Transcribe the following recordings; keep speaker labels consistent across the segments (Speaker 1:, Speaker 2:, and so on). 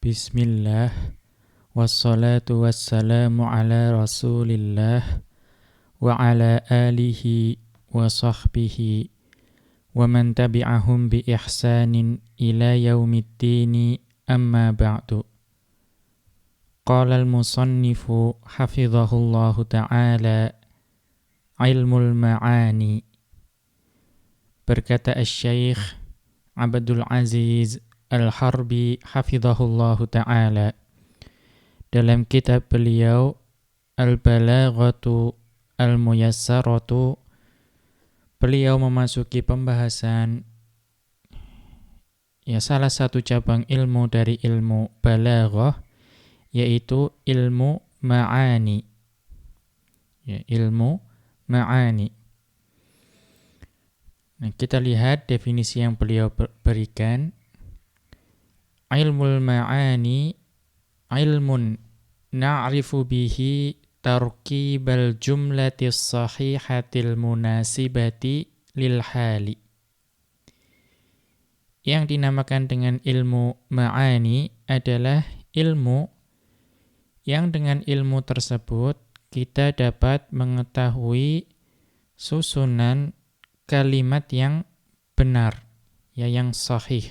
Speaker 1: Bismillah, wassalatu wassalamu ala rasulillah, wa ala alihi wa sahbihi, wa man tabi'ahum bi ihsanin ila yaumiddini amma ba'du. Qala al-musannifu hafidhahullahu ta'ala, ilmul ma'ani. Berkata Asy-Syaikh Abdul Aziz Al-Harbi hafidhahullahu ta'ala dalam kitab beliau Al-Balaghatu Al-Muyassaratu, beliau memasuki pembahasan salah satu cabang ilmu dari ilmu balaghah, yaitu ilmu ma'ani. Ilmu ma'ani. Nah, kita lihat definisi yang beliau berikan. Ilmul ma'ani ilmun na'rifu bihi tarkibal jumlatis sahihatil munasibati lil hali. Yang dinamakan dengan ilmu ma'ani adalah ilmu yang dengan ilmu tersebut kita dapat mengetahui susunan kalimat yang benar, yang sahih.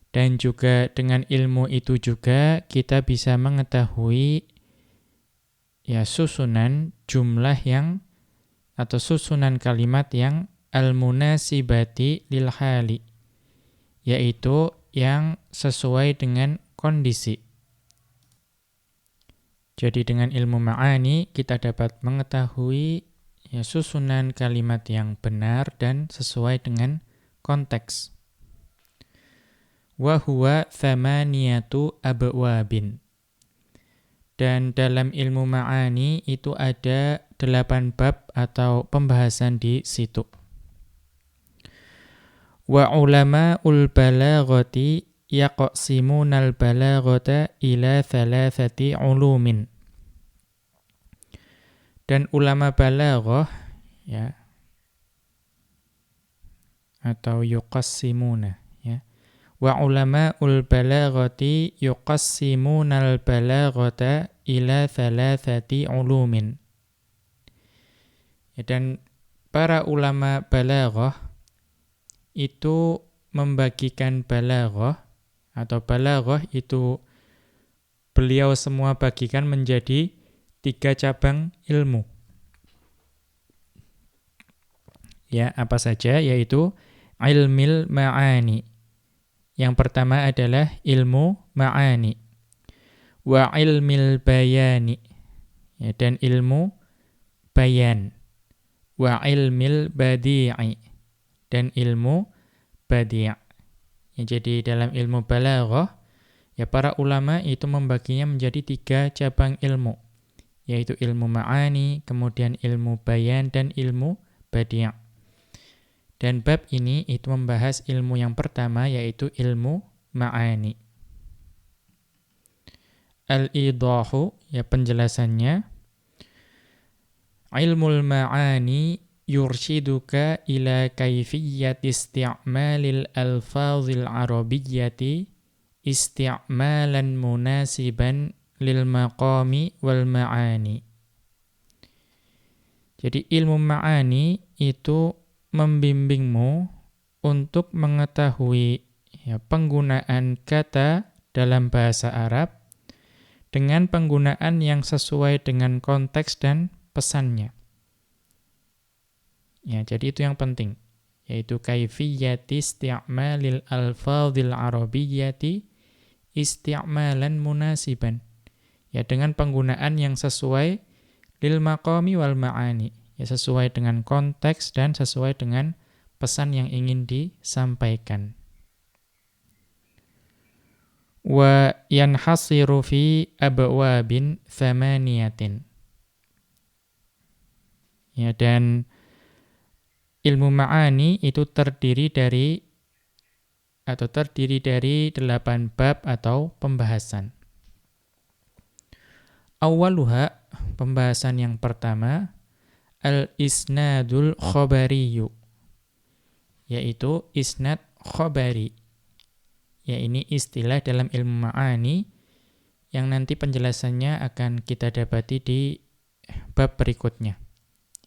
Speaker 1: Dan juga dengan ilmu itu juga kita bisa mengetahui susunan jumlah yang atau susunan kalimat yang al-munasibati lil hali, yaitu yang sesuai dengan kondisi. Jadi dengan ilmu ma'ani kita dapat mengetahui susunan kalimat yang benar dan sesuai dengan konteks. Wa huwa thamaniyatu abwabin. Dan dalam ilmu ma'ani itu ada 8 bab atau pembahasan di situ. Wa ulama'ul balaghati yaqsimunal balaghata ila 3 ulumin. Dan ulama balaghah atau yuqassimuna wa ulama'ul balaghati yuqassimunal balaghata ila 3 ulumin. Dan para ulama balaghah itu membagikan balaghah, atau balaghah itu beliau semua bagikan menjadi 3 cabang ilmu. Apa saja? Yaitu ilmil ma'ani. Yang pertama adalah ilmu ma'ani. Wa ilmil bayani. Dan ilmu bayan. Wa ilmil badi'i. Dan ilmu badi'. Jadi dalam ilmu balaghah, para ulama itu membaginya menjadi 3 cabang ilmu, yaitu ilmu ma'ani, kemudian ilmu bayan, dan ilmu badi'. Dan bab ini itu membahas ilmu yang pertama, yaitu ilmu ma'ani. Al-idahu, penjelasannya. Ilmul ma'ani yurshiduka ila kayfiyyati isti'malil alfazil arabiyyati isti'malan munasiban lil maqami wal ma'ani. Jadi ilmu ma'ani itu membimbingmu untuk mengetahui penggunaan kata dalam bahasa Arab dengan penggunaan yang sesuai dengan konteks dan pesannya. Jadi itu yang penting, yaitu kaifiyyati isti'malil alfadhil arabiyyati isti'malan munasiban. Dengan penggunaan yang sesuai lil maqami wal ma'ani, sesuai dengan konteks dan sesuai dengan pesan yang ingin disampaikan. Wa yanhasiru fi abwabin thamaniyatin. Dan ilmu ma'ani itu terdiri dari 8 bab atau pembahasan. Awwaluha, pembahasan yang pertama, al-isnadul khabariyu, yaitu isnad khabari, Ya, ini istilah dalam ilmu ma'ani yang nanti penjelasannya akan kita dapati di bab berikutnya.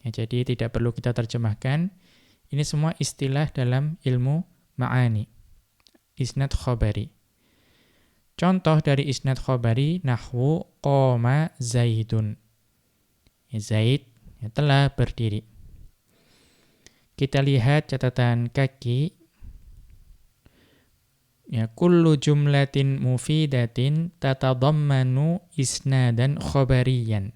Speaker 1: Ya, jadi tidak perlu kita terjemahkan. Ini semua istilah dalam ilmu ma'ani. Isnad khabari. Contoh dari isnad khabari, nahwu qoma Zaidun. Ya, Zaid ya, telah berdiri. Kita lihat catatan kaki. Ya, kullu jumlatin mufidatin tatadammanu isnadan khabariyan.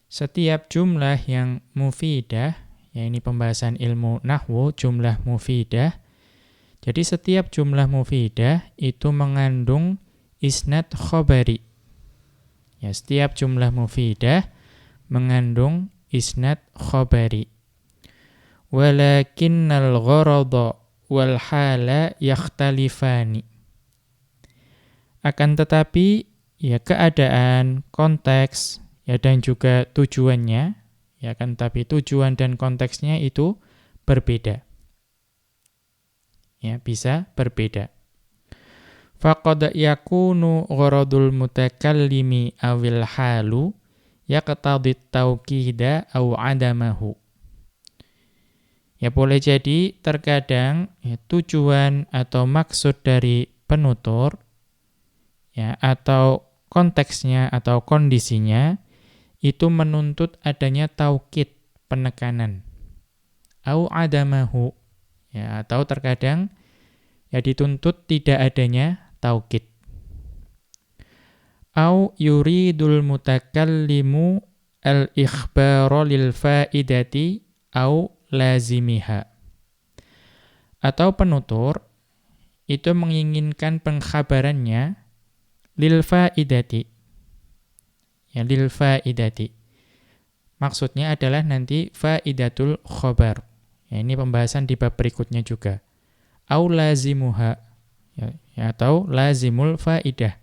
Speaker 1: Setiap jumlah yang mufidah, ya ini pembahasan ilmu nahwu, jumlah mufidah. Jadi setiap jumlah mufidah itu mengandung isnad khabari. Ya, setiap jumlah mufidah mengandung isnad khabari. Walakinnal gharada wal hala yakhtalifani. Akan tetapi ya keadaan, konteks ya dan juga tujuannya, ya akan tetapi tujuan dan konteksnya itu berbeda. Ya, bisa berbeda. Faqad yakunu gharadul mutakallimi awil halu yaqtadi tawkida aw adamahu. Ya, boleh jadi terkadang ya, tujuan atau maksud dari penutur ya atau konteksnya atau kondisinya itu menuntut adanya taukid, penekanan. Au adamahu. Ya, atau terkadang ya dituntut tidak adanya taukid. Au yuridul mutakallimu al-ikhbara lil faidati au lazimiha. Atau penutur itu menginginkan pengkhabarannya lil faidati. Ya, lil faidati. Maksudnya adalah nanti faidatul khabar. Ya, ini pembahasan di bab berikutnya juga. Au lazimuha. Ya, atau lazimul faidah.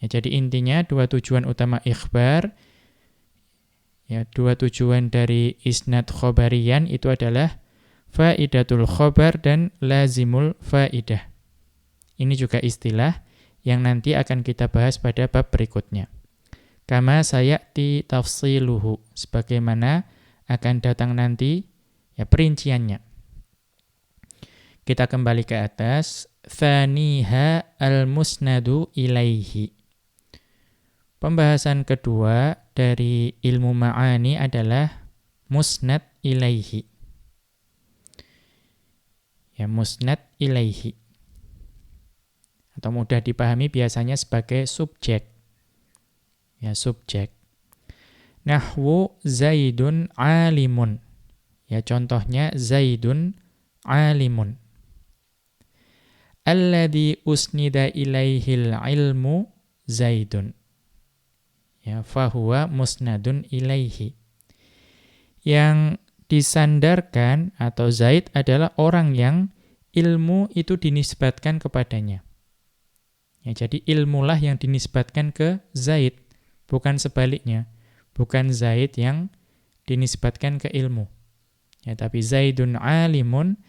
Speaker 1: Ya, jadi intinya dua tujuan utama ikhbar. Ya, dua tujuan dari isnad khabariyan itu adalah faidatul khabar dan lazimul faidah. Ini juga istilah yang nanti akan kita bahas pada bab berikutnya. Kama sayati tafsiluhu, sebagaimana akan datang nanti ya perinciannya. Kita kembali ke atas. Thaniha al-musnadu ilaihi. Pembahasan kedua dari ilmu ma'ani adalah musnad ilaihi. Ya, musnad ilaihi. Atau mudah dipahami biasanya sebagai subjek. Ya, subjek. Nahwu Zaidun alimun. Ya, contohnya Zaidun alimun. Alladhi usnida ilaihil ilmu Zaidun. Ya, fahuwa musnadun ilaihi. Yang disandarkan atau Zaid adalah orang yang ilmu itu dinisbatkan kepadanya. Ya, jadi ilmulah yang dinisbatkan ke Zaid, bukan sebaliknya. Bukan Zaid yang dinisbatkan ke ilmu. Ya, tapi Zaidun alimun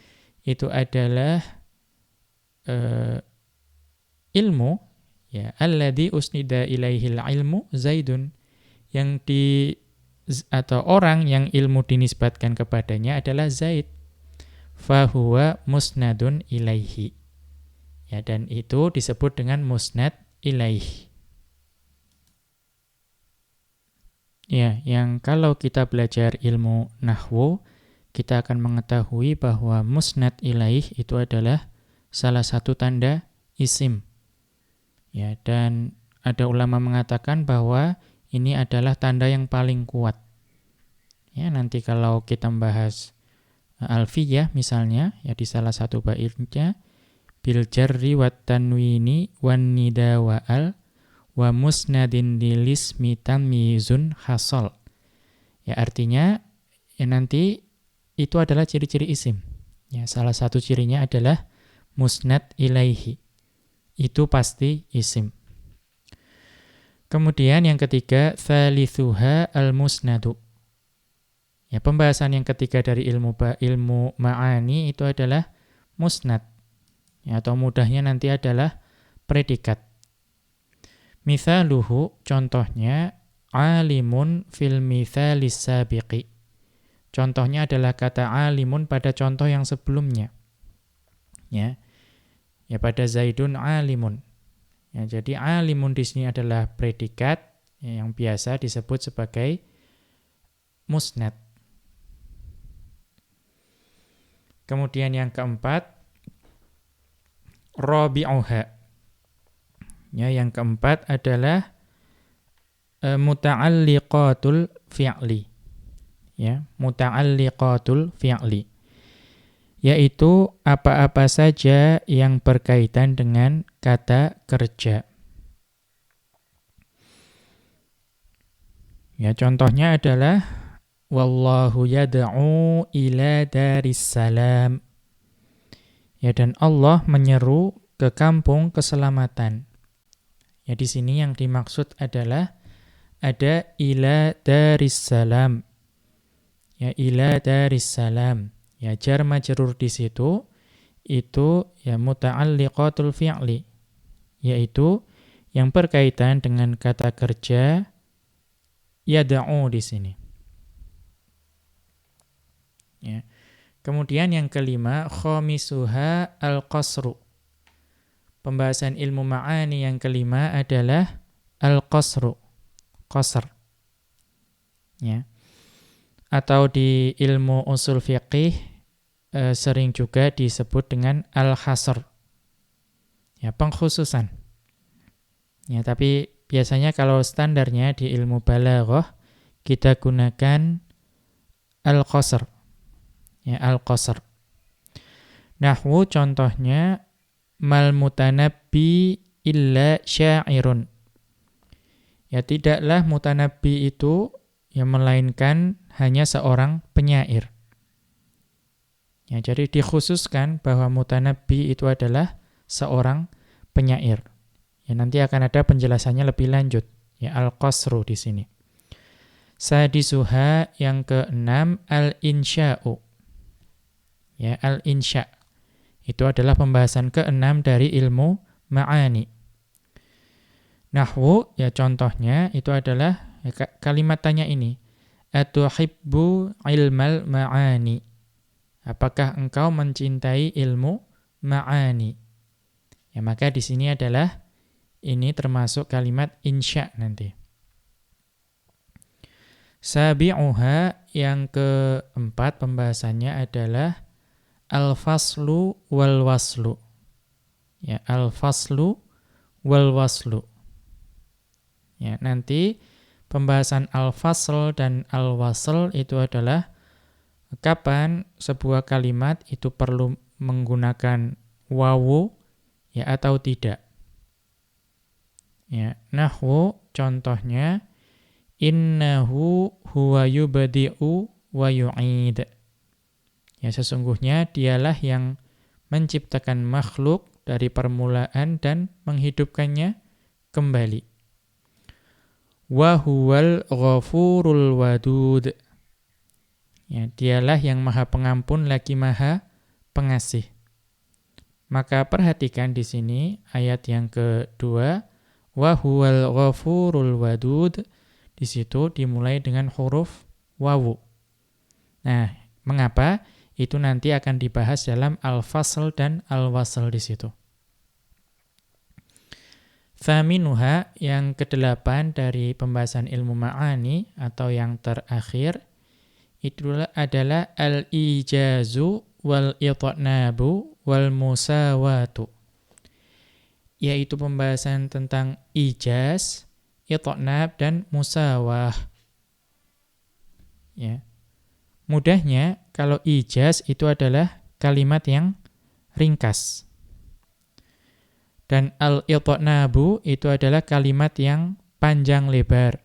Speaker 1: itu adalah ilmu, ya, alladzi usnida ilaihil ilmu Zaidun, yang atau orang yang ilmu dinisbatkan kepadanya adalah Zaid. Fahuwa musnadun ilaihi. Ya, dan itu disebut dengan musnad ilaihi. Ya, yang kalau kita belajar ilmu nahwu, kita akan mengetahui bahwa musnad ilaih itu adalah salah satu tanda isim. Ya, dan ada ulama mengatakan bahwa ini adalah tanda yang paling kuat. Ya, nanti kalau kita membahas alfiyah misalnya, ya di salah satu baitnya bil jarri wat tanwini wan nida wa al wa musnadin lilismi tamyizun hasal. Ya, artinya ya nanti itu adalah ciri-ciri isim. Ya, salah satu cirinya adalah musnad ilaihi. Itu pasti isim. Kemudian yang ketiga, thalithuha al-musnadu. Ya, pembahasan yang ketiga dari ilmu ma'ani itu adalah musnad. Ya, atau mudahnya nanti adalah predikat. Mithaluhu, contohnya, alimun fil mithalis sabiqi. Contohnya adalah kata alimun pada contoh yang sebelumnya. Ya, pada Zaidun alimun. Ya, jadi alimun di sini adalah predikat yang biasa disebut sebagai musnad. Kemudian yang keempat, rabi'uha. Ya, yang keempat adalah muta'alliqatul fi'li. Ya, muta'alliqatul fi'li. Yaitu apa-apa saja yang berkaitan dengan kata kerja. Ya, contohnya adalah wallahu yad'u ila daris salam. Ya, dan Allah menyeru ke kampung keselamatan. Ya, di sini yang dimaksud adalah ada ila daris salam. Ya, ila daris salam. Ya, jar majrur di situ itu ya muta'alliqatul fi'li, yaitu yang berkaitan dengan kata kerja yad'u di sini. Ya. Kemudian yang kelima, khamisuha al-qasru. Pembahasan ilmu ma'ani yang kelima adalah al-qasru, qasr. Ya. Atau di ilmu usul fiqih sering juga disebut dengan al-hasr. Ya, pengkhususan. Ya, tapi biasanya kalau standarnya di ilmu balaghah kita gunakan al-qasr. Ya, al-qasr. Nahwu contohnya mal mutanabbi illa syairun. Ya, tidaklah mutanabbi itu yang melainkan hanya seorang penyair. Ya, jadi dikhususkan bahwa mutanabbi itu adalah seorang penyair. Ya, nanti akan ada penjelasannya lebih lanjut. Ya, al-qasru di sini. Sadisuha yang keenam al-insya'u. Ya, al-insya'. Itu adalah pembahasan keenam dari ilmu ma'ani. Nahwu, ya contohnya itu adalah ya, kalimat tanya ini. Atuhibbu ilmal ma'ani. Apakah engkau mencintai ilmu ma'ani? Ya, maka di sini adalah ini termasuk kalimat insya nanti. Sabi'uha yang keempat pembahasannya adalah al-faslu wal waslu. Ya, al-faslu wal waslu. Ya, nanti pembahasan al-fasl dan al-wasl itu adalah kapan sebuah kalimat itu perlu menggunakan wawu ya atau tidak. Ya, nahwu contohnya innahu huwa yubdi'u wa yu'id. Ya, sesungguhnya dialah yang menciptakan makhluk dari permulaan dan menghidupkannya kembali. Wa huwal ghafurul wadud. Ya, dialah yang maha pengampun lagi maha pengasih. Maka perhatikan di sini ayat yang kedua, wa huwal ghafurul wadud. Di situ dimulai dengan huruf wawu. Nah, mengapa? Itu nanti akan dibahas dalam al-fasl dan al-wasl di situ. Thaminuha yang kedelapan dari pembahasan ilmu ma'ani atau yang terakhir itu adalah al-ijazu wal-itnabu wal-musawatu. Yaitu pembahasan tentang ijaz, itnab, dan musawah. Ya. Mudahnya, kalau ijaz itu adalah kalimat yang ringkas. Dan al-itnabu itu adalah kalimat yang panjang lebar.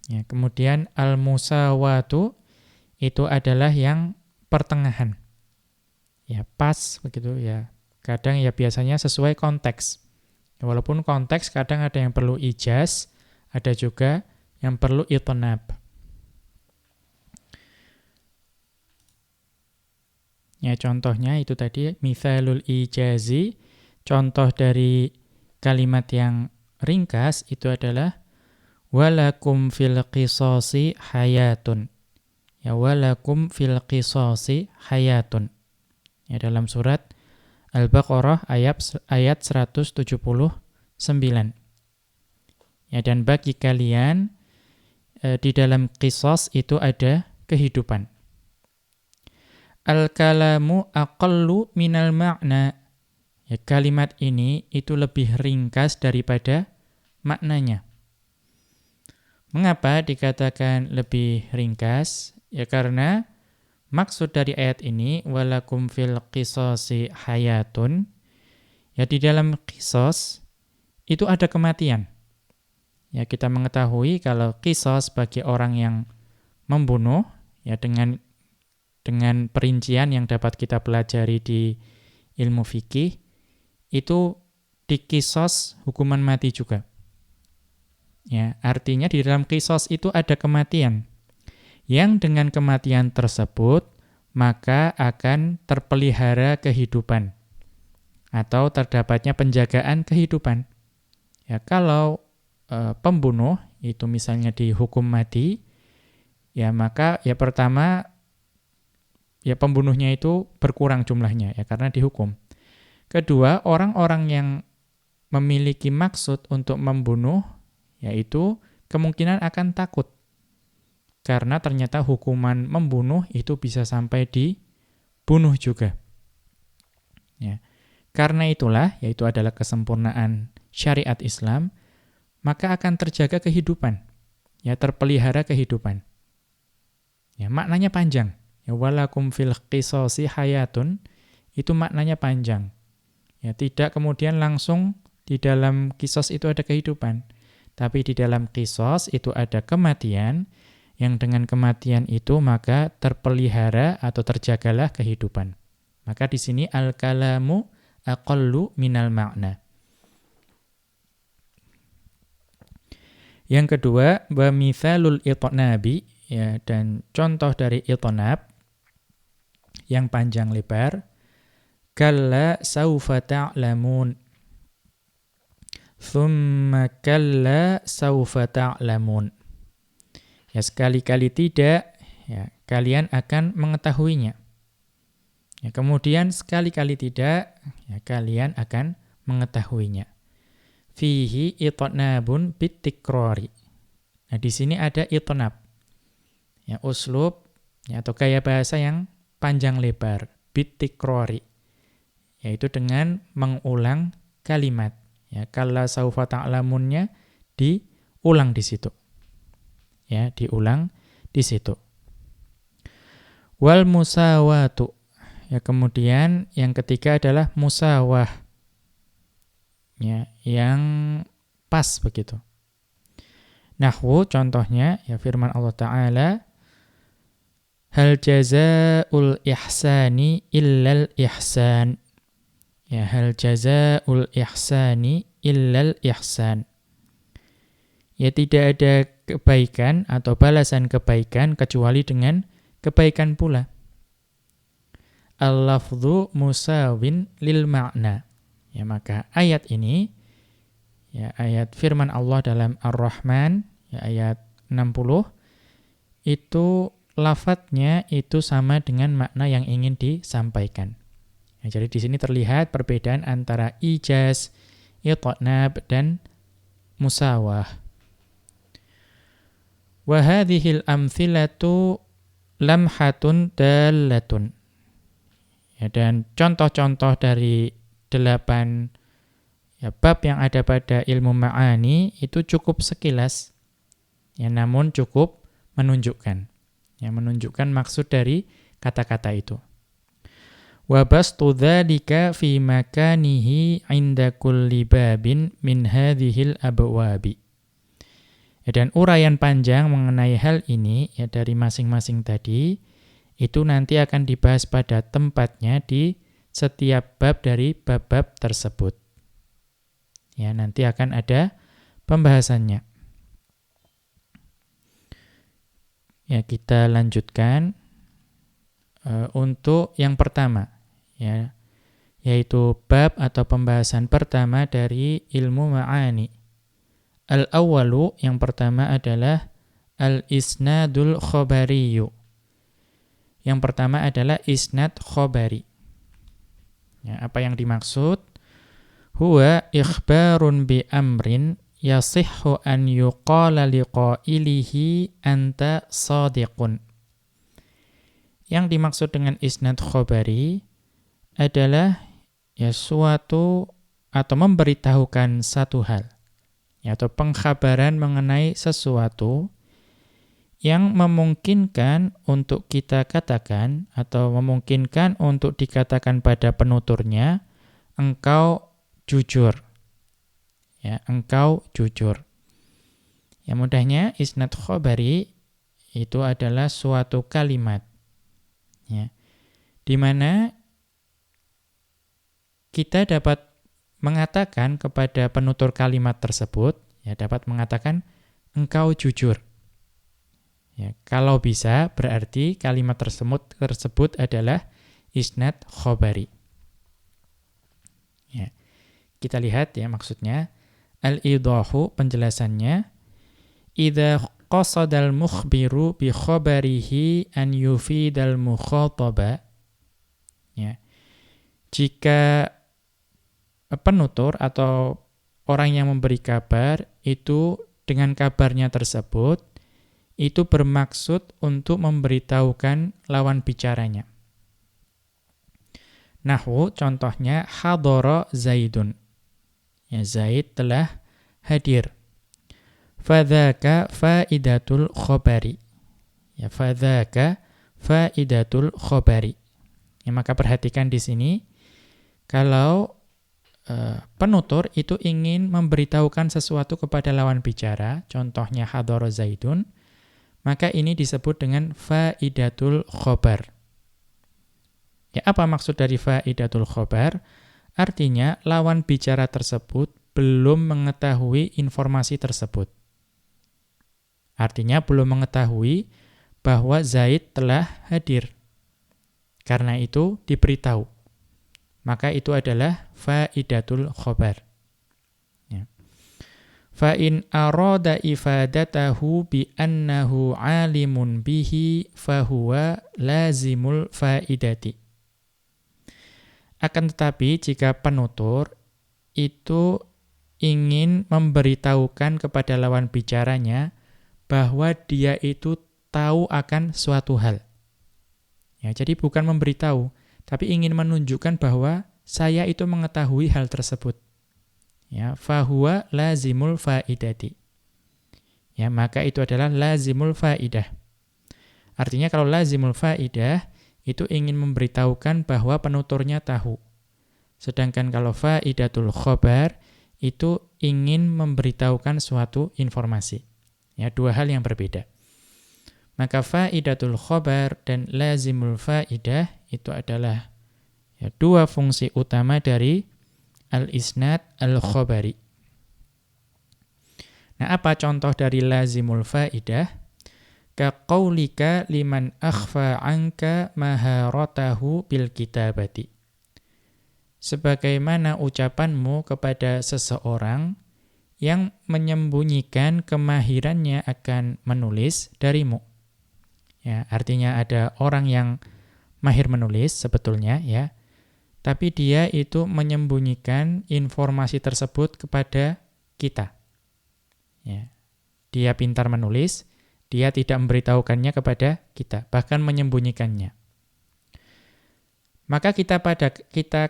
Speaker 1: Ya, kemudian al-musawatu itu adalah yang pertengahan. Ya, pas begitu ya. Kadang ya biasanya sesuai konteks. Ya, walaupun konteks kadang ada yang perlu ijaz, ada juga yang perlu itnab. Ya, contohnya itu tadi mithalul ijazi, contoh dari kalimat yang ringkas itu adalah walakum fil qisasi hayatun. Ya, walakum fil qisasi hayatun. Ya, dalam surat Al-Baqarah ayat 179. Ya, dan bagi kalian di dalam qisas itu ada kehidupan. Al-kalamu aqallu minal ma'na. Ya, kalimat ini itu lebih ringkas daripada maknanya. Mengapa dikatakan lebih ringkas? Ya karena maksud dari ayat ini walakum fil qisasi hayatun. Ya, di dalam qisas itu ada kematian. Ya, kita mengetahui kalau qisas bagi orang yang membunuh ya dengan perincian yang dapat kita pelajari di ilmu fikih, itu di qisas hukuman mati juga. Ya, artinya di dalam qisas itu ada kematian. Yang dengan kematian tersebut maka akan terpelihara kehidupan atau terdapatnya penjagaan kehidupan. Ya, kalau pembunuh itu misalnya dihukum mati, ya maka ya pertama ya pembunuhnya itu berkurang jumlahnya ya karena dihukum. Kedua, orang-orang yang memiliki maksud untuk membunuh yaitu kemungkinan akan takut. Karena ternyata hukuman membunuh itu bisa sampai dibunuh juga. Ya. Karena itulah, yaitu adalah kesempurnaan syariat Islam, maka akan terjaga kehidupan. Ya, terpelihara kehidupan. Ya, maknanya panjang. Ya, walakum fil qisasi hayatun, itu maknanya panjang. Ya, tidak kemudian langsung di dalam qisas itu ada kehidupan. Tapi di dalam qisas itu ada kematian, yang dengan kematian itu maka terpelihara atau terjagalah kehidupan. Maka di sini al-kalamu aqallu minal ma'na. Yang kedua, wa mithalul itnabi, ya, dan contoh dari itnab yang panjang lebar, kalla saufa ta'lamun. Thumma kalla saufa ta'lamun. Ya, sekali-kali tidak, ya, kalian akan mengetahuinya. Ya, kemudian sekali-kali tidak, ya, kalian akan mengetahuinya. Fihi itnabun bitikrori. Nah, di sini ada itnab. Ya, uslub ya, atau gaya bahasa yang panjang lebar, bitikrori. Yaitu dengan mengulang kalimat. Ya, kalla saufa ta'lamunnya diulang di situ. Ya, diulang di situ. Wal musawatu. Ya, kemudian yang ketiga adalah musawah. Ya, yang pas begitu. Nahwu contohnya ya firman Allah Ta'ala, hal jazaa'ul ihsani illal ihsan. Ya, hal jazaa'ul ihsani illal ihsan. Ya, tidak ada kebaikan atau balasan kebaikan kecuali dengan kebaikan pula. Al-lafdhu musawin lil ma'na. Ya, maka ayat ini, ya, ayat firman Allah dalam Ar-Rahman, ya, ayat 60, itu lafadznya itu sama dengan makna yang ingin disampaikan. Ya, jadi di sini terlihat perbedaan antara ijaz, itnab, dan musawah. Wa hadhil amthilatu lamhatun dalatun. Ya, dan contoh-contoh dari 8 ya, bab yang ada pada ilmu ma'ani itu cukup sekilas, ya, namun cukup menunjukkan, ya, menunjukkan maksud dari kata-kata itu. Wa bastu dzalika fi makanihi 'inda kulli babin min hadhil abwabi. Ya, dan uraian panjang mengenai hal ini ya dari masing-masing tadi itu nanti akan dibahas pada tempatnya di setiap bab dari bab-bab tersebut. Ya, nanti akan ada pembahasannya. Ya, kita lanjutkan untuk yang pertama, ya, yaitu bab atau pembahasan pertama dari ilmu ma'ani. Al-awwalu, yang pertama adalah al-isnadul khobariyu. Yang pertama adalah isnad khobari. Ya, apa yang dimaksud? Huwa ikhbarun bi amrin yasihhu an yuqala liqailihi anta shadiqun. Yang dimaksud dengan isnad khobari adalah ya suatu atau memberitahukan satu hal, ya, atau pengkhabaran mengenai sesuatu yang memungkinkan untuk kita katakan atau memungkinkan untuk dikatakan pada penuturnya, engkau jujur. Ya, engkau jujur. Ya, mudahnya isnad khobari itu adalah suatu kalimat, ya, di mana kita dapat mengatakan kepada penutur kalimat tersebut, ya, dapat mengatakan engkau jujur. Ya, kalau bisa berarti kalimat tersebut adalah isnad khobari. Ya, kita lihat ya maksudnya. Al-idahu, penjelasannya, idza qasadal mukhbiru bi khabarihi an yufidal mukhataba. Ya, jika penutur atau orang yang memberi kabar itu dengan kabarnya tersebut itu bermaksud untuk memberitahukan lawan bicaranya. Nahwu, contohnya, hadara Zaidun. Ya, Zaid telah hadir. Fadzaka faidatul khobari. Ya, fadzaka faidatul khobari. Ya, maka perhatikan di sini, kalau penutur itu ingin memberitahukan sesuatu kepada lawan bicara, contohnya hadara Zaidun, maka ini disebut dengan faidatul khobar. Ya, apa maksud dari faidatul khobar? Artinya, lawan bicara tersebut belum mengetahui informasi tersebut. Artinya, belum mengetahui bahwa Zaid telah hadir. Karena itu, diberitahu. Maka itu adalah faidatul khobar. Fa'in arada ifadatahu bi annahu alimun bihi fahuwa lazimul faidati. Akan tetapi jika penutur itu ingin memberitahukan kepada lawan bicaranya bahwa dia itu tahu akan suatu hal. Ya, jadi bukan memberitahu, tapi ingin menunjukkan bahwa saya itu mengetahui hal tersebut. Ya, fahuwa lazimul faidati. Ya, maka itu adalah lazimul faidah. Artinya kalau lazimul faidah itu ingin memberitahukan bahwa penuturnya tahu. Sedangkan kalau faidatul khobar itu ingin memberitahukan suatu informasi. Ya, dua hal yang berbeda. Maka faidatul khobar dan lazimul faidah itu adalah ya, dua fungsi utama dari al-isnad al-khobari. Nah, apa contoh dari lazimul faidah? Kaqaulika liman akhfa anka maharatahu bil kitabati. Sebagaimana ucapanmu kepada seseorang yang menyembunyikan kemahirannya akan menulis darimu. Ya, artinya ada orang yang mahir menulis sebetulnya, ya, tapi dia itu menyembunyikan informasi tersebut kepada kita. Ya. Dia pintar menulis, dia tidak memberitahukannya kepada kita, bahkan menyembunyikannya. Maka kita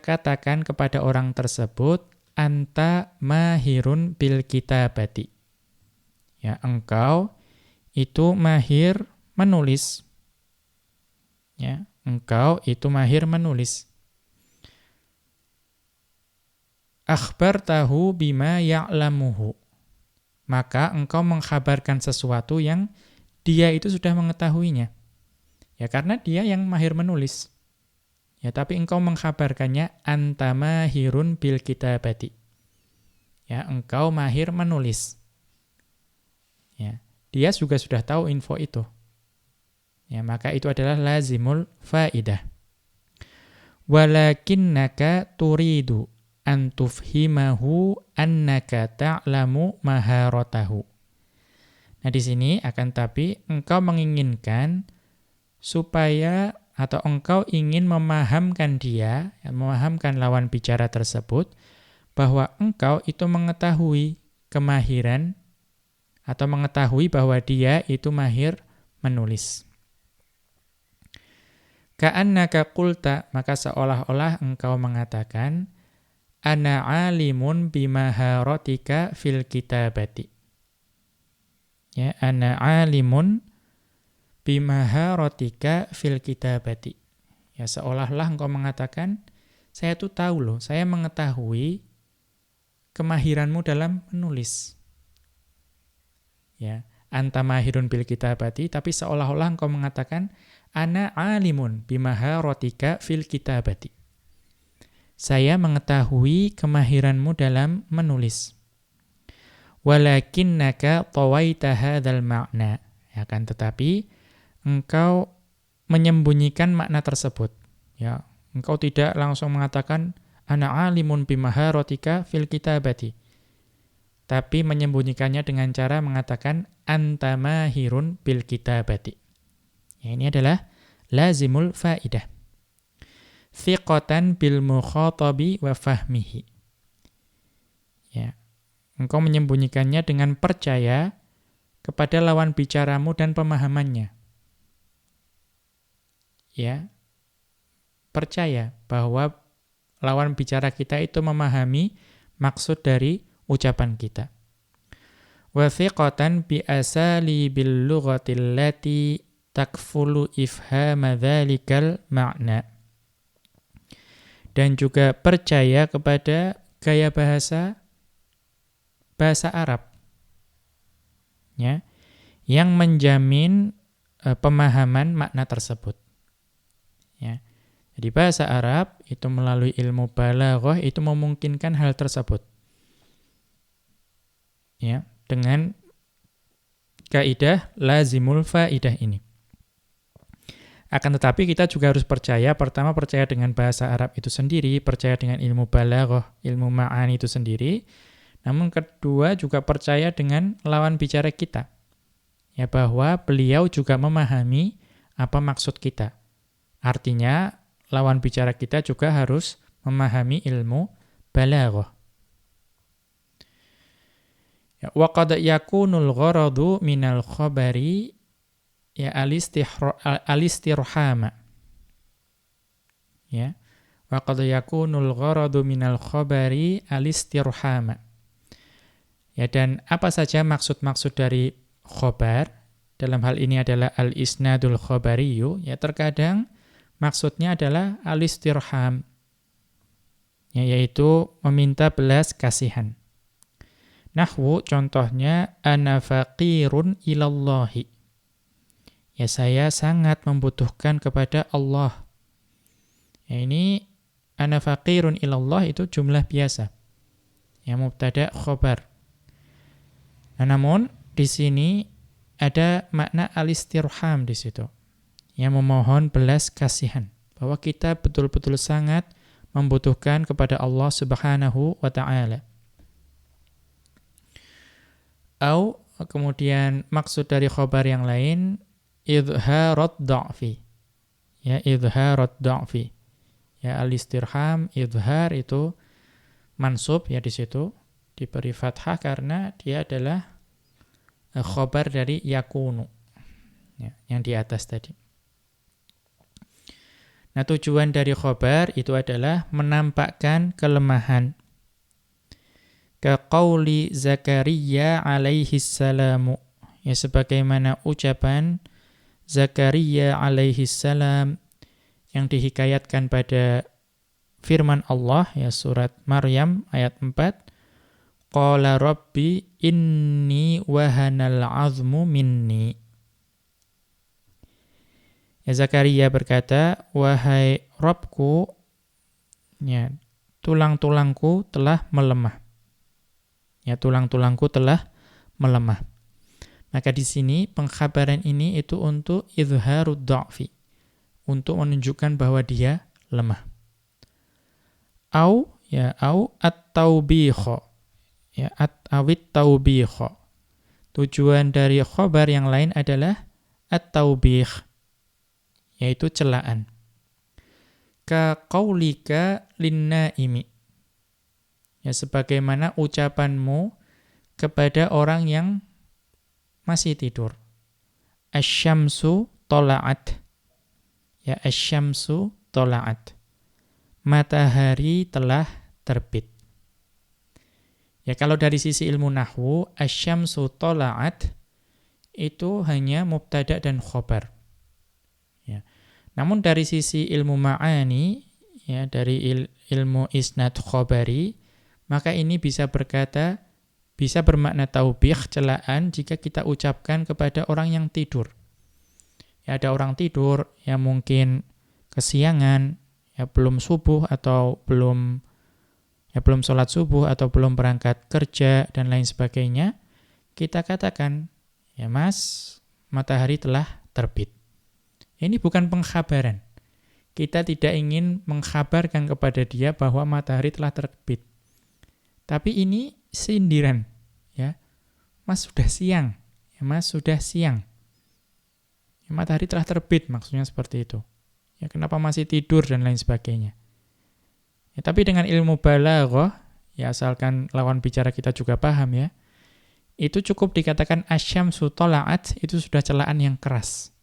Speaker 1: katakan kepada orang tersebut, anta mahirun bil kitabati. Ya, engkau itu mahir menulis. Ya, engkau itu mahir menulis. Akhbartahu bima ya'lamuhu. Maka engkau mengkhabarkan sesuatu yang dia itu sudah mengetahuinya. Ya, karena dia yang mahir menulis. Ya, tapi engkau mengkhabarkannya anta mahirun bil kitabati. Ya, engkau mahir menulis. Ya, dia juga sudah tahu info itu. Ya, maka itu adalah lazimul faidah. Walakinnaka turidu an tufhimahu annaka ta'lamu maharatahu. Nah, di sini akan tapi engkau menginginkan supaya atau engkau ingin memahamkan dia, memahamkan lawan bicara tersebut bahwa engkau itu mengetahui kemahiran atau mengetahui bahwa dia itu mahir menulis. Ka'annaka qulta, maka seolah-olah engkau mengatakan ana alimun bimaharatika fil kitabati. Ya, ana alimun bimaharatika fil kitabati. Ya, seolah-olah engkau mengatakan saya itu tahu loh, saya mengetahui kemahiranmu dalam menulis. Ya, anta mahirun bil kitabati, tapi seolah-olah engkau mengatakan ana alimun bimaharatika fil kitabati. Saya mengetahui kemahiranmu dalam menulis. Walakinnaka tawaita hadzal ma'na. Akan tetapi engkau menyembunyikan makna tersebut. Ya, engkau tidak langsung mengatakan ana alimun bimaharatika fil kitabati. Tapi menyembunyikannya dengan cara mengatakan anta mahirun bil kitabati. Ya, ini adalah lazimul faidah. Thiqatan bil mukhatabi wa fahmihi. Ya. Engkau menyembunyikannya dengan percaya kepada lawan bicaramu dan pemahamannya. Ya. Percaya bahwa lawan bicara kita itu memahami maksud dari ucapan kita. Wa thiqatan bi asalibil lughatil lati takfulu ifhama dzalikal ma'na. Dan juga percaya kepada gaya bahasa Arab, ya, yang menjamin pemahaman makna tersebut. Ya. Jadi bahasa Arab itu melalui ilmu balaghah itu memungkinkan hal tersebut. Ya, dengan kaidah lazimul faidah ini. Akan tetapi kita juga harus percaya, pertama percaya dengan bahasa Arab itu sendiri, percaya dengan ilmu balaghah, ilmu ma'ani itu sendiri. Namun kedua juga percaya dengan lawan bicara kita. Ya, bahwa beliau juga memahami apa maksud kita. Artinya lawan bicara kita juga harus memahami ilmu balaghah. Ya, wa qad yakunul gharadu minal khabari ya alistirhama. Ya. Wa qad yakunul gharadu minal khabari alistirhama. Ya, dan apa saja maksud-maksud dari khobar, dalam hal ini adalah al-isnadul khobariyu, ya terkadang maksudnya adalah alistirham, ya, yaitu meminta belas kasihan. Nahwu contohnya ana faqirun ilallahi. Ya, saya sangat membutuhkan kepada Allah. Ya, ini ana faqirun ilallah itu jumlah biasa. Ya, mubtada khobar. Nah, namun di sini ada makna alistirham di situ. Yang memohon belas kasihan, bahwa kita betul-betul sangat membutuhkan kepada Allah Subhanahu wa taala. Au kemudian maksud dari khobar yang lain idharat dha'fi. Ya, idharat dha'fi. Ya, alistirham, idhar itu mansub ya di situ diberi fathah karena dia adalah khobar dari yakunu, ya, yang di atas tadi. Nah, tujuan dari khobar itu adalah menampakkan kelemahan. Kaqauli Zakaria alaihi salamu. Ya, sebagaimana ucapan Zakaria alaihi salam yang dihikayatkan pada firman Allah, ya, surat Maryam ayat 4. Qala rabbi inni wahanal azmu minni. Ya, Zakaria berkata, wahai Rabbku, ya, tulang-tulangku telah melemah. Ya, tulang-tulangku telah melemah. Maka di sini pengkhabaran ini itu untuk izharud dha'fi, untuk menunjukkan bahwa dia lemah. Au at-taubikh, ya awit taubikh. Tujuan dari khabar yang lain adalah at-taubikh, yaitu celaan. Ka qaulika linnaimi, ya sebagaimana ucapanmu kepada orang yang masih tidur. Asy-syamsu tola'at, ya asy-syamsu tola'at, matahari telah terbit. Ya kalau dari sisi ilmu nahwu, asy-syamsu tola'at itu hanya mubtada dan khobar. Ya. Namun dari sisi ilmu ma'ani, ya dari ilmu isnad khobari, maka ini bisa bermakna taubikh, celaan jika kita ucapkan kepada orang yang tidur. Ya, ada orang tidur yang mungkin kesiangan, ya belum subuh atau belum sholat subuh atau belum berangkat kerja dan lain sebagainya, kita katakan, ya Mas, matahari telah terbit. Ini bukan pengkhabaran. Kita tidak ingin mengkhabarkan kepada dia bahwa matahari telah terbit. Tapi ini sindiran, ya. Mas sudah siang. Ya, Mas sudah siang. Ya, matahari telah terbit, maksudnya seperti itu. Ya, kenapa masih tidur dan lain sebagainya. Ya, tapi dengan ilmu balaghah, ya asalkan lawan bicara kita juga paham ya, itu cukup dikatakan asyamsu tola'at, itu sudah celaan yang keras.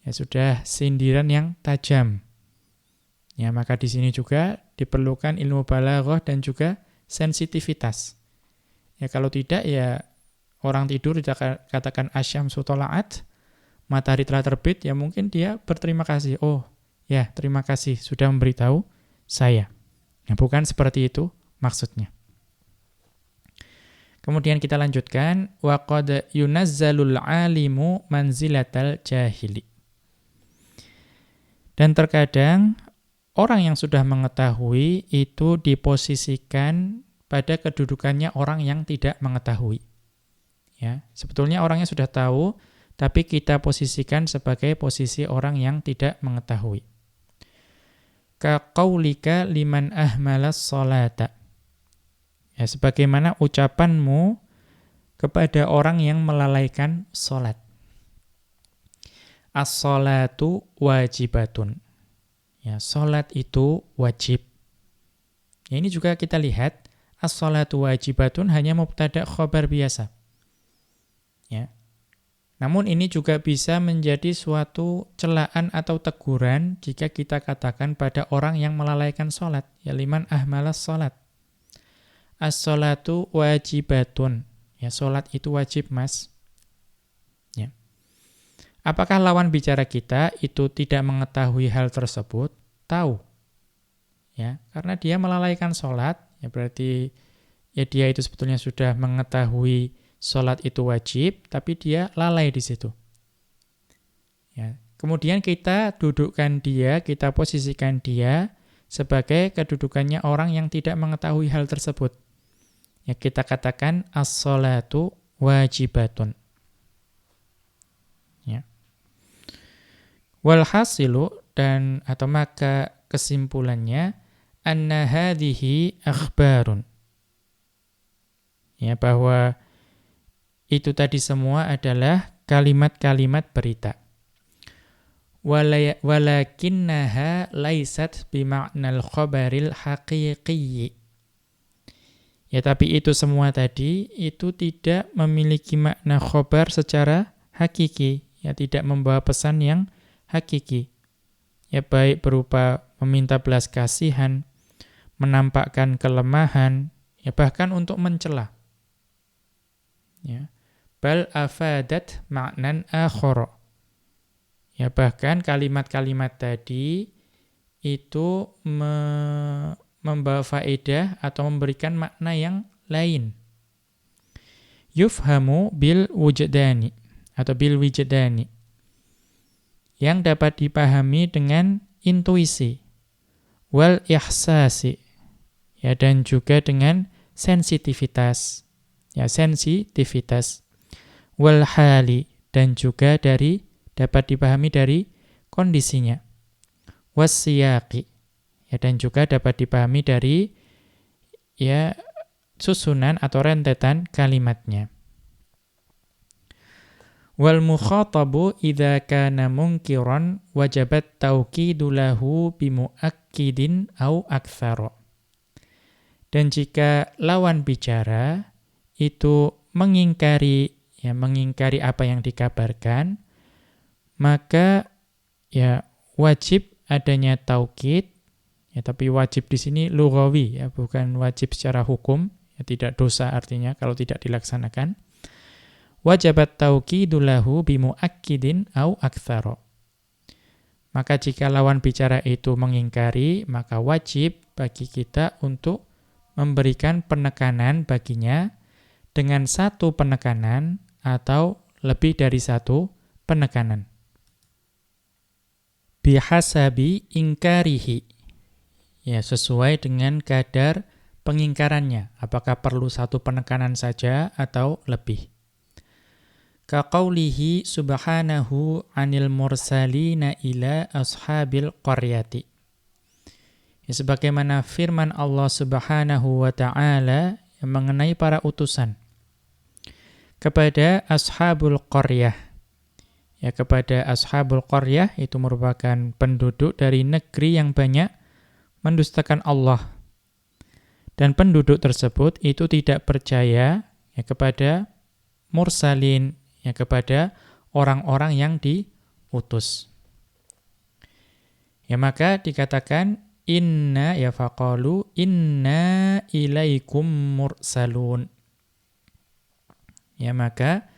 Speaker 1: Ya, sudah sindiran yang tajam. Ya, maka di sini juga diperlukan ilmu balaghah dan juga sensitivitas. Ya, kalau tidak ya orang tidur dikatakan asyamsu tola'at, matahari telah terbit, ya mungkin dia berterima kasih. Oh, ya terima kasih sudah memberitahu saya. Ya, bukan seperti itu maksudnya. Kemudian kita lanjutkan, wa qad yunazzalul alimu manzilatal jahili. Dan terkadang orang yang sudah mengetahui itu diposisikan pada kedudukannya orang yang tidak mengetahui. Ya, sebetulnya orangnya sudah tahu, tapi kita posisikan sebagai posisi orang yang tidak mengetahui. Ka qaulika liman ahmalas sholata. Ya, sebagaimana ucapanmu kepada orang yang melalaikan sholat. As-sholatu wajibatun. Ya, sholat itu wajib. Ya, ini juga kita lihat, as-sholatu wajibatun hanya mubtada khobar biasa. Ya. Namun ini juga bisa menjadi suatu celaan atau teguran jika kita katakan pada orang yang melalaikan sholat. Ya, liman ahmalas sholat. As-sholatu wajibatun. Ya, sholat itu wajib, Mas. Ya. Apakah lawan bicara kita itu tidak mengetahui hal tersebut? Tahu. Ya, karena dia melalaikan sholat, ya berarti ya dia itu sebetulnya sudah mengetahui sholat itu wajib, tapi dia lalai di situ. Ya. Kemudian kita dudukkan dia, kita posisikan dia sebagai kedudukannya orang yang tidak mengetahui hal tersebut. Ya, kita katakan as-sholatu wajibatun. Ya. Walhasilu, dan atau maka kesimpulannya, anna hadhihi akhbarun. Ya, bahwa itu tadi semua adalah kalimat-kalimat berita. Walakinnaha laysat bima'nal khabaril haqiqiyyi. Ya, tapi itu semua tadi itu tidak memiliki makna khabar secara hakiki, ya tidak membawa pesan yang hakiki. Ya, baik berupa meminta belas kasihan, menampakkan kelemahan, ya bahkan untuk mencela. Ya. Bal afadat ma'nan akhara. Ya, bahkan kalimat-kalimat tadi itu membawa faedah atau memberikan makna yang lain. Yufhamu bil wujdani atau bil wijdani, yang dapat dipahami dengan intuisi, wal ihsasi, ya dan juga dengan sensitivitas. Ya, sensitivitas. wal hali, dan juga dapat dipahami dari kondisinya. Wassiyaqi, ya, dan juga dapat dipahami dari ya susunan atau rentetan kalimatnya. Wal mukhatabu idza kana munkiran wajabat tauqidu lahu bimuakkidin au aktsara. Dan jika lawan bicara itu mengingkari apa yang dikabarkan, maka ya wajib adanya taukid, ya, tapi wajib di sini lughawi, ya, bukan wajib secara hukum, ya, tidak dosa artinya kalau tidak dilaksanakan. Wajabat tauqidu lahu bimuakkidin au aktsara. Maka jika lawan bicara itu mengingkari, maka wajib bagi kita untuk memberikan penekanan baginya dengan satu penekanan atau lebih dari satu penekanan. Bihasabi ingkarihi, ya, sesuai dengan kadar pengingkarannya, apakah perlu satu penekanan saja atau lebih. Kaqaulihi subhanahu 'anil mursalina ila ashabil qaryati. Ya, sebagaimana firman Allah Subhanahu wa taala yang mengenai para utusan kepada ashabul qaryah. Ya, kepada ashabul qaryah itu merupakan penduduk dari negeri yang banyak mendustakan Allah. Dan penduduk tersebut itu tidak percaya, ya, kepada mursalin, ya, kepada orang-orang yang diutus. Ya, maka dikatakan inna, ya, faqalu inna ilaikum mursalun. Ya, maka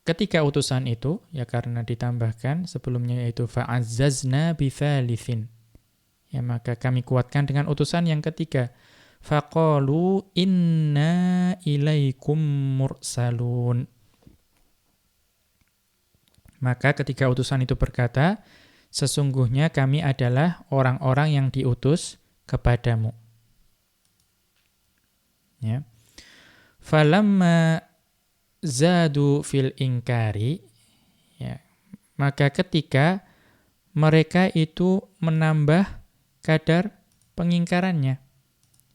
Speaker 1: ketika utusan itu, ya, karena ditambahkan sebelumnya yaitu fa'azzazna bitsalitsin. Ya, maka kami kuatkan dengan utusan yang ketiga. Faqalu inna ilaikum mursalun. Maka ketika utusan itu berkata, sesungguhnya kami adalah orang-orang yang diutus kepadamu. Ya. Falamma zadu fil ingkari, ya, maka ketika mereka itu menambah kadar pengingkarannya,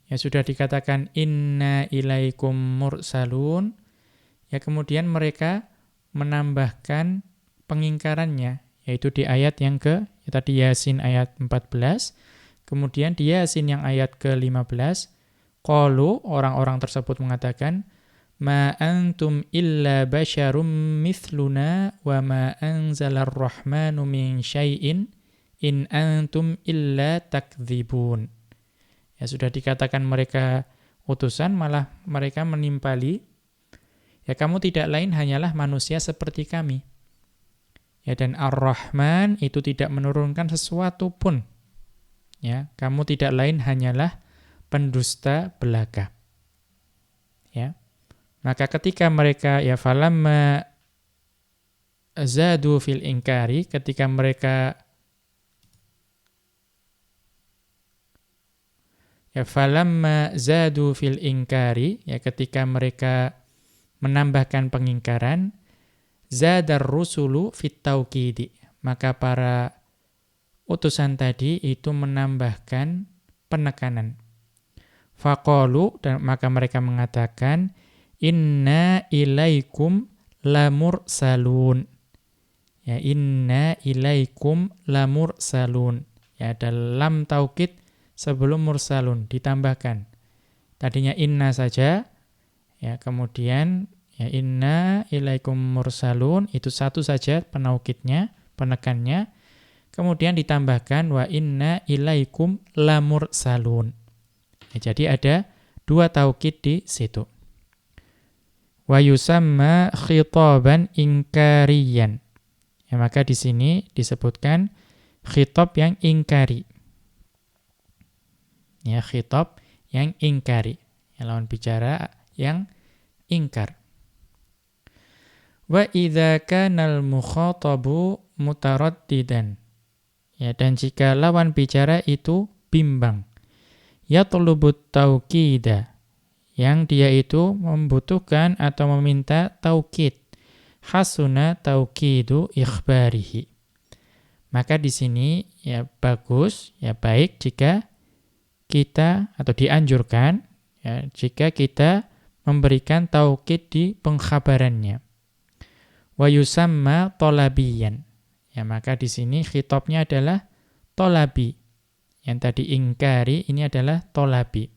Speaker 1: ya, sudah dikatakan inna ilaikum mursalun, ya, kemudian mereka menambahkan pengingkarannya, yaitu di ayat yang tadi Yasin ayat 14, kemudian di Yasin yang ayat ke-15, qalu, orang-orang tersebut mengatakan, ma antum illa basyarum mithluna wa ma anzalar rahmanu min syai'in in antum illa takdzibun. Ya, sudah dikatakan mereka utusan, malah mereka menimpali, ya, kamu tidak lain hanyalah manusia seperti kami. Ya, dan Ar-Rahman itu tidak menurunkan sesuatu pun. Ya, kamu tidak lain hanyalah pendusta belaka. Ya. Maka ketika mereka, ya, falamma zadu fil ingkari, ketika mereka, ya, falamma zadu fil ingkari, ya, ketika mereka menambahkan pengingkaran, zadar rusulu fit tauqidi, maka para utusan tadi itu menambahkan penekanan. Faqalu, dan maka mereka mengatakan inna ilaikum lamursalun. Ya, inna ilaikum lamursalun. Ya, ada lam taukid sebelum mursalun ditambahkan. Tadinya inna saja, ya, kemudian, ya, inna ilaikum mursalun, itu satu saja penaukidnya, penekannya, kemudian ditambahkan wa inna ilaikum lamursalun. Ya, jadi ada dua taukid di situ. Wa yusamma khitaban ingkariyan. Ya, maka di sini disebutkan khitab yang ingkari. Ya, khitab yang ingkari. Ya, lawan bicara yang ingkar. Wa idza kanal mukhatabu mutaraddidan. Ya, dan jika lawan bicara itu bimbang, yatlubut tauqida, yang dia itu membutuhkan atau meminta taukid. Hasuna taukidu ikhbarihi. Maka di sini ya bagus, ya baik jika kita atau dianjurkan ya jika kita memberikan taukid di pengkhabarannya. Wa yusamma talabiyan. Ya maka di sini khitabnya adalah talabi. Yang tadi ingkari ini adalah talabi.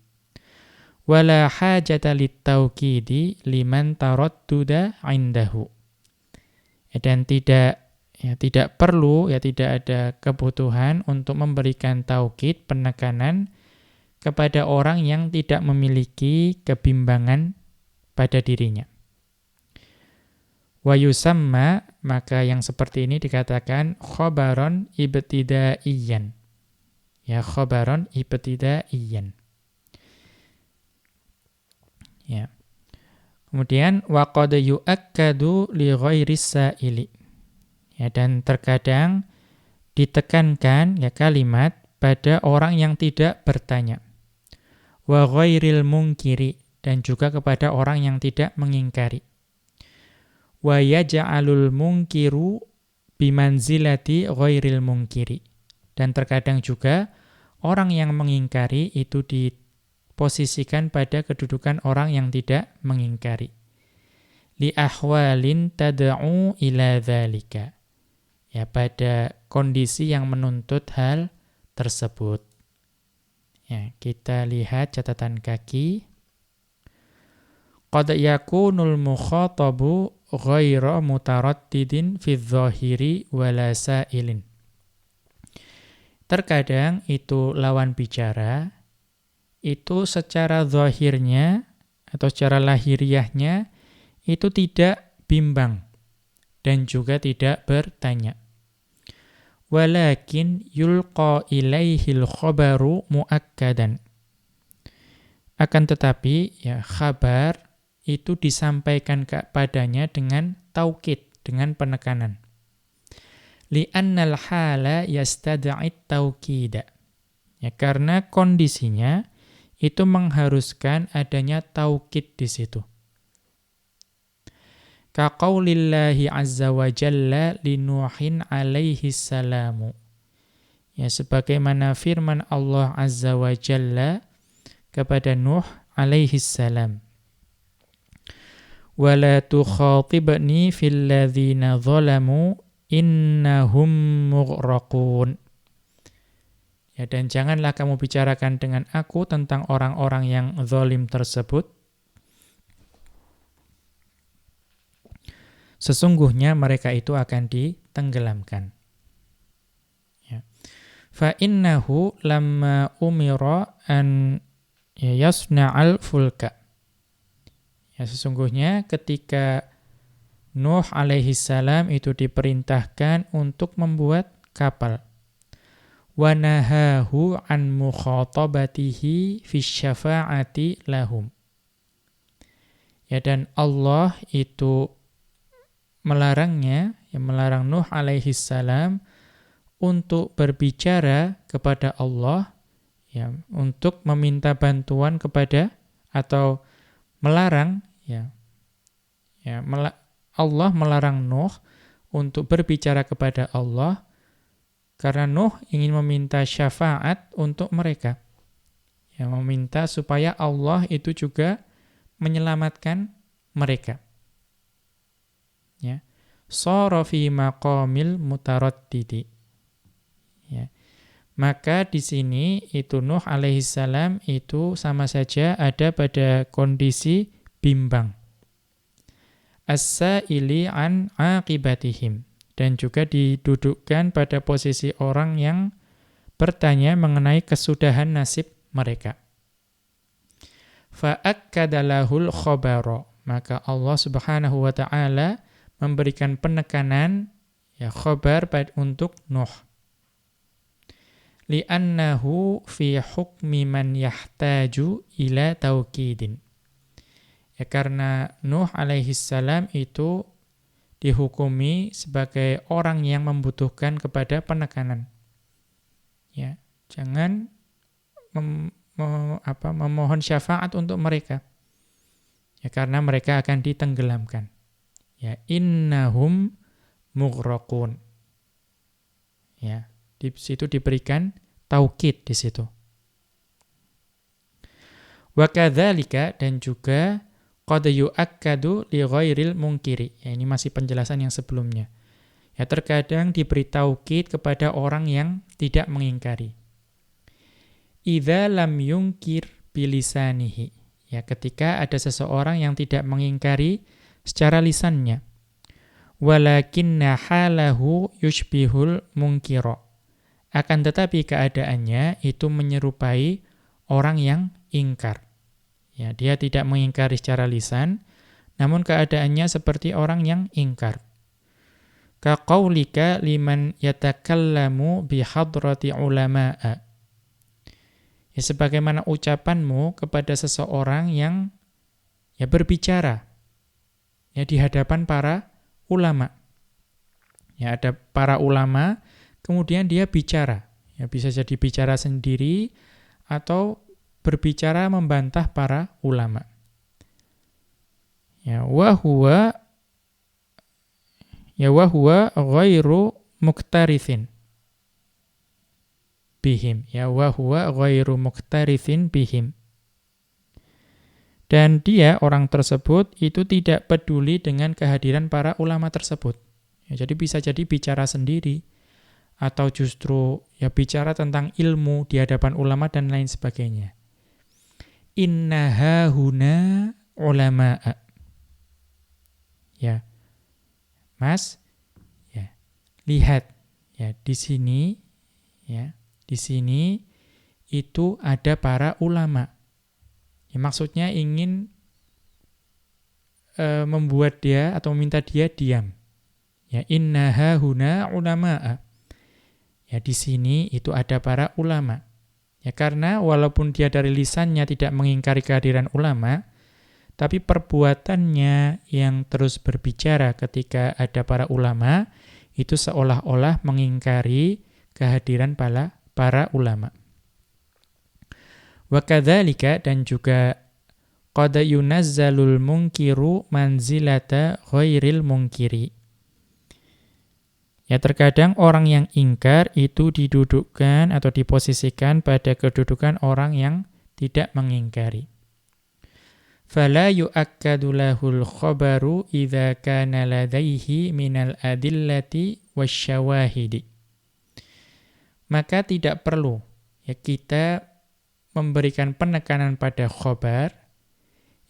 Speaker 1: Wala hajata littaukidi liman taradduda indahu. Dan tidak perlu, tidak ada kebutuhan untuk memberikan taukid, penekanan kepada orang yang tidak memiliki kebimbangan pada dirinya. Wa yusamma, maka yang seperti ini dikatakan khobaron ibtidaiyan. Ya, khobaron ibtidaiyan. Ya. Kemudian wa qad yu'akkadu li ghairis sa'ili. Ya, dan terkadang ditekankan ya kalimat pada orang yang tidak bertanya. Wa ghairil munkiri, dan juga kepada orang yang tidak mengingkari. Wa yaj'alul munkiru bimanzilati ghairil munkiri. Dan terkadang juga orang yang mengingkari itu diposisikan pada kedudukan orang yang tidak mengingkari. Li ahwalin tad'u ila dzalika. Ya, pada kondisi yang menuntut hal tersebut. Ya, kita lihat catatan kaki. Qad yakunul mukhatabu ghaira mutaraddidin fi dzahiri wala sa'ilin. Terkadang itu lawan bicara itu secara zahirnya atau secara lahiriahnya itu tidak bimbang dan juga tidak bertanya. Walakin yulqa ilaihil khabaru muakkadan. Akan tetapi ya khabar itu disampaikan kepadanya dengan taukid, dengan penekanan. Li'annal hala yastad'it taukida. Ya, karena kondisinya itu mengharuskan adanya taukid di situ. Ka qaulillahi azza wa jalla li Nuhin alaihi salamu. Ya, sebagaimana firman Allah azza wa jalla kepada Nuh alaihi salam. Wala tukhatibni fil ladzina zalamu innahum mughraqun. Ya, dan janganlah kamu bicarakan dengan aku tentang orang-orang yang zalim tersebut. Sesungguhnya mereka itu akan ditenggelamkan. Ya. Fa innahu lamma umira an yasna'al fulka. Ya, sesungguhnya ketika Nuh alaihi salam itu diperintahkan untuk membuat kapal. Wa nahahu an mukhatabatihi fi syafa'ati lahum. Ya, dan Allah itu melarangnya, melarang Nuh alaihi salam untuk berbicara kepada Allah, ya, untuk meminta bantuan kepada atau melarang, Allah melarang Nuh untuk berbicara kepada Allah karena Nuh ingin meminta syafaat untuk mereka, ya, meminta supaya Allah itu juga menyelamatkan mereka. Ya, shara fi maqamil mutaraddidi. Ya. Maka di sini itu Nuh alaihi salam itu sama saja ada pada kondisi bimbang. As-sa'ili an aqibatihim, dan juga didudukkan pada posisi orang yang bertanya mengenai kesudahan nasib mereka. Fa'akkadalahul khabara, maka Allah Subhanahu wa taala memberikan penekanan ya khabar untuk Nuh. Li'annahu fi hukmi man yahtaju ila taukidin. Ya, karena Nuh alaihi salam itu dihukumi sebagai orang yang membutuhkan kepada penekanan. Ya, jangan memohon syafaat untuk mereka. Ya, karena mereka akan ditenggelamkan. Ya, innahum mughraqun. Ya, di situ diberikan taukid di situ. Wa kadzalika, dan juga qad yu'akkadu li ghairil munkiri. Ya, ini masih penjelasan yang sebelumnya. Ya, terkadang diberi taukid kepada orang yang tidak mengingkari. Idza lam yunkir bilisanihi. Ya, ketika ada seseorang yang tidak mengingkari secara lisannya. Walakinna halahu yushbihul munkira. Akan tetapi keadaannya itu menyerupai orang yang ingkar. Ya, dia tidak mengingkari secara lisan, namun keadaannya seperti orang yang ingkar. Kaqaulika liman yatakallamu bihadrati ulama'a. Ya, sebagaimana ucapanmu kepada seseorang yang ya berbicara ya di hadapan para ulama. Ya, ada para ulama, kemudian dia bicara. Ya, bisa jadi bicara sendiri atau berbicara membantah para ulama. Ya, wa huwa ghairu muktarithin bihim. Ya, wa huwa ghairu muktarithin bihim. Dan dia, orang tersebut, itu tidak peduli dengan kehadiran para ulama tersebut. Ya, jadi bisa jadi bicara sendiri, atau justru ya bicara tentang ilmu di hadapan ulama dan lain sebagainya. Innaha huna ulama'a. Ya, Mas, ya, lihat, ya di sini, ya di sini itu ada para ulama. Ya, maksudnya ingin membuat dia atau meminta dia diam. Ya, innaha huna ulama'a. Ya, di sini itu ada para ulama. Ya, karena walaupun dia dari lisannya tidak mengingkari kehadiran ulama, tapi perbuatannya yang terus berbicara ketika ada para ulama, itu seolah-olah mengingkari kehadiran para ulama. Wa kadzalika, dan juga qad yunazzalul munkiru manzilata ghairil munkiri. Ya, terkadang orang yang ingkar itu didudukkan atau diposisikan pada kedudukan orang yang tidak mengingkari. Fala yu'akkadu lahul khabaru idza kana ladaihi minal adillati wasyawahidi. Maka tidak perlu ya kita memberikan penekanan pada khabar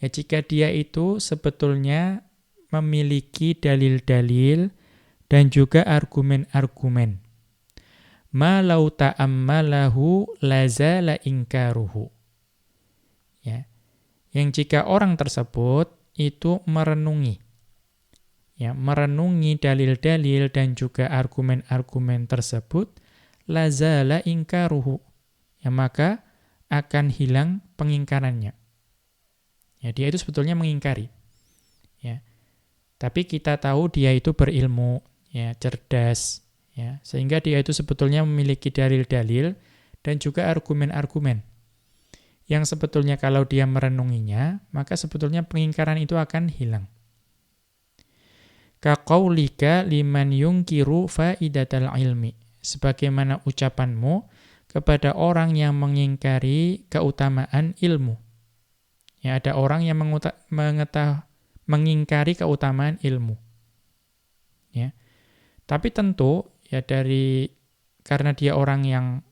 Speaker 1: ya jika dia itu sebetulnya memiliki dalil-dalil dan juga argumen-argumen. Ma lau ta'ammalahu lazala ingkaruhu. Ya. Yang jika orang tersebut itu merenungi. Ya, merenungi dalil-dalil dan juga argumen-argumen tersebut, lazala ingkaruhu. Ya, maka akan hilang pengingkarannya. Ya, dia itu sebetulnya mengingkari. Ya. Tapi kita tahu dia itu berilmu, ya, cerdas, ya, sehingga dia itu sebetulnya memiliki dalil-dalil dan juga argumen-argumen yang sebetulnya kalau dia merenunginya, maka sebetulnya pengingkaran itu akan hilang. Kaqaulika liman yungkiru faidatal ilmi. Sebagaimana ucapanmu kepada orang yang mengingkari keutamaan ilmu. Ya, ada orang yang mengingkari keutamaan ilmu. Ya. Tapi tentu ya karena dia orang yang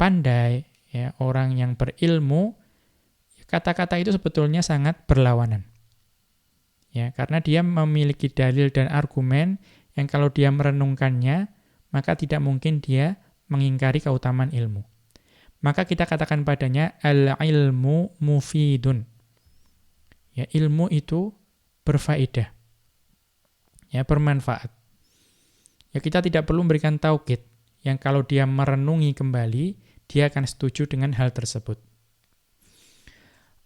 Speaker 1: pandai, ya, orang yang berilmu, kata-kata itu sebetulnya sangat berlawanan. Ya, karena dia memiliki dalil dan argumen yang kalau dia merenungkannya, maka tidak mungkin dia mengingkari keutamaan ilmu. Maka kita katakan padanya al-ilmu mufidun. Ya, ilmu itu berfaedah. Ya, bermanfaat. Ya, kita tidak perlu memberikan taukid yang kalau dia merenungi kembali, dia akan setuju dengan hal tersebut.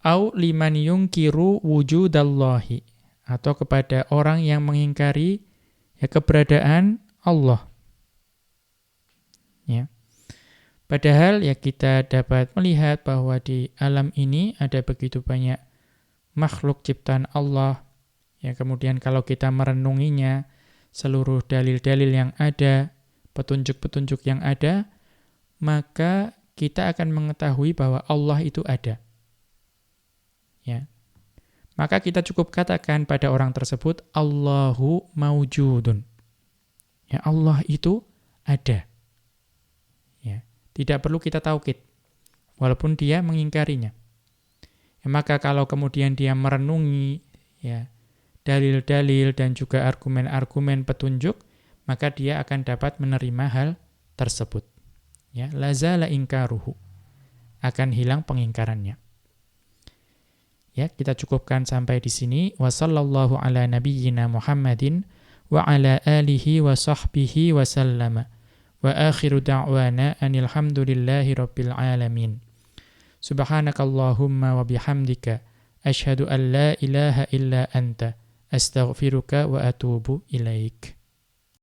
Speaker 1: Au liman yungkiru wujudallahi, atau kepada orang yang mengingkari ya keberadaan Allah. Ya. Padahal ya kita dapat melihat bahwa di alam ini ada begitu banyak makhluk ciptaan Allah, ya kemudian kalau kita merenunginya, seluruh dalil-dalil yang ada, petunjuk-petunjuk yang ada, maka kita akan mengetahui bahwa Allah itu ada. Ya. Maka kita cukup katakan pada orang tersebut, Allahu maujudun. Ya, Allah itu ada. Ya. Tidak perlu kita taukid, walaupun dia mengingkarinya. Ya, maka kalau kemudian dia merenungi ya, dalil-dalil dan juga argumen-argumen petunjuk, maka dia akan dapat menerima hal tersebut. Ya, lazala ingkaruhu. Akan hilang pengingkarannya. Ya, kita cukupkan sampai di sini. Wa sallallahu ala nabiyyina Muhammadin wa ala alihi wa sahbihi wa sallama. Wa akhiru da'wana anil hamdulillahi rabbil alamin. Subhanakallahumma wa bihamdika asyhadu an la ilaha illa anta astaghfiruka wa atubu ilaik.